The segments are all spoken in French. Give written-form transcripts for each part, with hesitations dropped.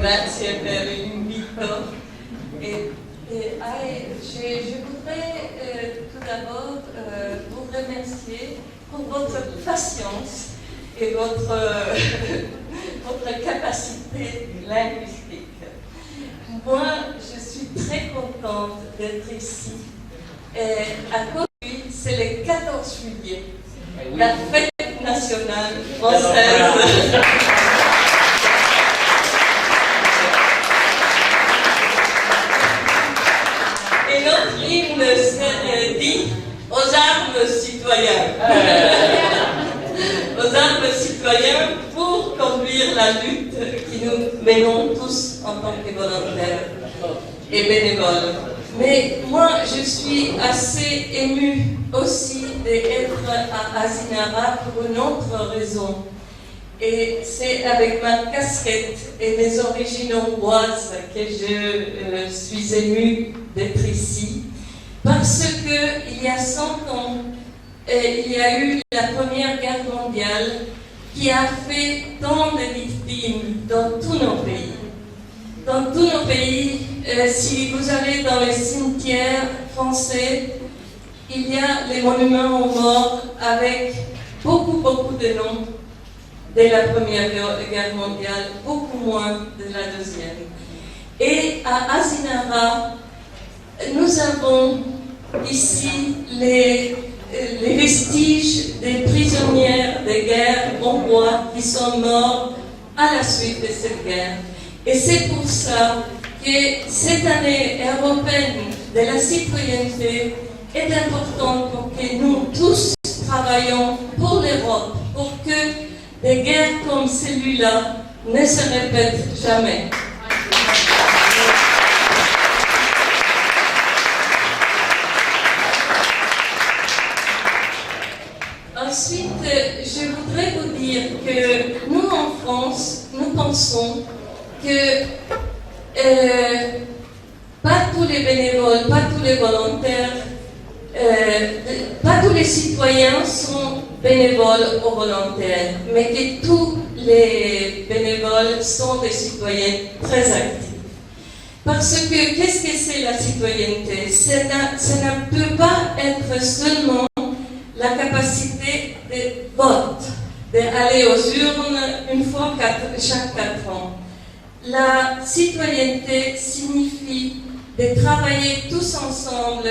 Grazie per l'invito. Je voudrais tout d'abord vous remercier pour votre patience et votre capacité linguistique. Moi, je suis très contente d'être ici. À cause de lui, c'est le 14 juillet, la fête nationale française. Et notre hymne dit aux armes citoyens. Aux armes citoyens pour conduire la lutte que nous menons tous en tant que volontaires et bénévoles. Mais moi, je suis assez émue aussi d'être à Azinara pour une autre raison. Et c'est avec ma casquette et mes origines hongroises que je suis émue d'être ici. Parce qu'il y a 100 ans, il y a eu la Première Guerre mondiale qui a fait tant de victimes dans tous nos pays. Dans tous nos pays, si vous allez dans les cimetières français, il y a les monuments aux morts avec beaucoup de noms de la Première Guerre mondiale, beaucoup moins de la Deuxième. Et à Azinara, nous avons ici les vestiges des prisonnières de guerre hongrois qui sont morts à la suite de cette guerre. Et c'est pour ça que cette année européenne de la citoyenneté est importante pour que nous tous travaillions pour l'Europe, pour que des guerres comme celui-là ne se répètent jamais. Ensuite, je voudrais vous dire que nous, en France, nous pensons que pas tous les bénévoles, pas tous les volontaires, pas tous les citoyens sont bénévoles ou volontaires, mais que tous les bénévoles sont des citoyens très actifs. Parce que, qu'est-ce que c'est la citoyenneté? Ça ne peut pas être seulement la capacité de vote, d'aller aux urnes une fois chaque 4 ans. La citoyenneté signifie de travailler tous ensemble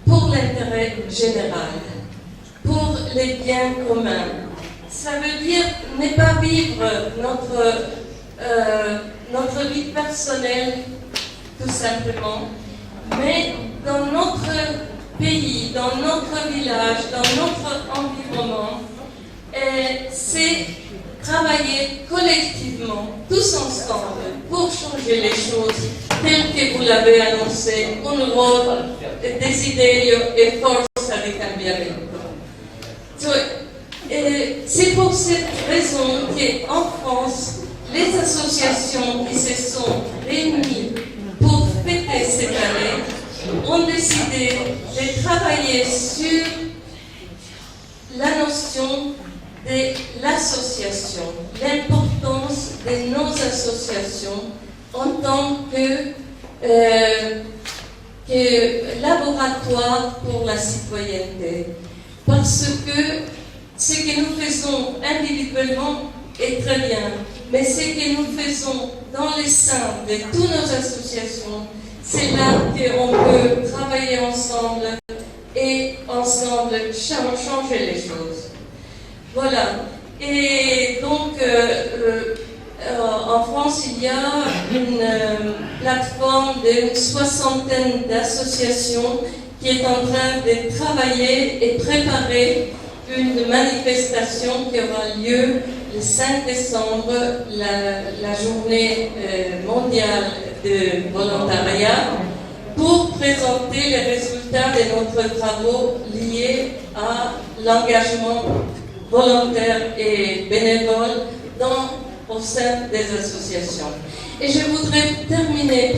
pour l'intérêt général, pour les biens communs. Ça veut dire ne pas vivre notre vie personnelle, tout simplement, mais dans notre pays, dans notre village, dans notre environnement, c'est travailler collectivement, tous ensemble, pour changer les choses, telles que vous l'avez annoncé, un ruolo, desiderio e forza di cambiamento. C'est pour cette raison qu'en France, les associations qui se sont réunies pour fêter cette année ont décidé de travailler sur la notion de l'association, l'importance de nos associations en tant que laboratoire pour la citoyenneté. Parce que ce que nous faisons individuellement est très bien, mais ce que nous faisons dans les seins de toutes nos associations, c'est là qu'on peut travailler ensemble et ensemble changer les choses. Voilà. Et donc, en France, il y a une plateforme d'une 60aine d'associations qui est en train de travailler et préparer une manifestation qui aura lieu le 5 décembre, la journée mondiale de volontariat, pour présenter les résultats de notre travaux liés à l'engagement volontaire et bénévole au sein des associations. Et je voudrais terminer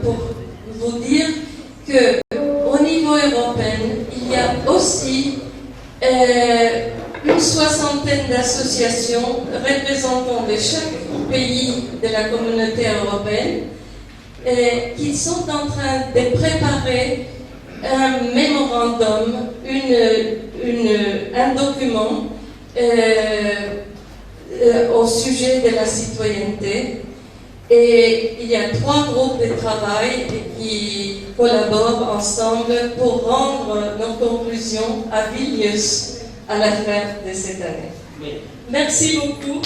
pour vous dire qu'au niveau européen, il y a aussi une soixantaine d'associations représentant de chaque pays de la communauté européenne qui sont en train de préparer un mémorandum, un document au sujet de la citoyenneté. Et il y a 3 groupes de travail qui collaborent ensemble pour rendre nos conclusions à Vilnius à la fin de cette année. Merci beaucoup.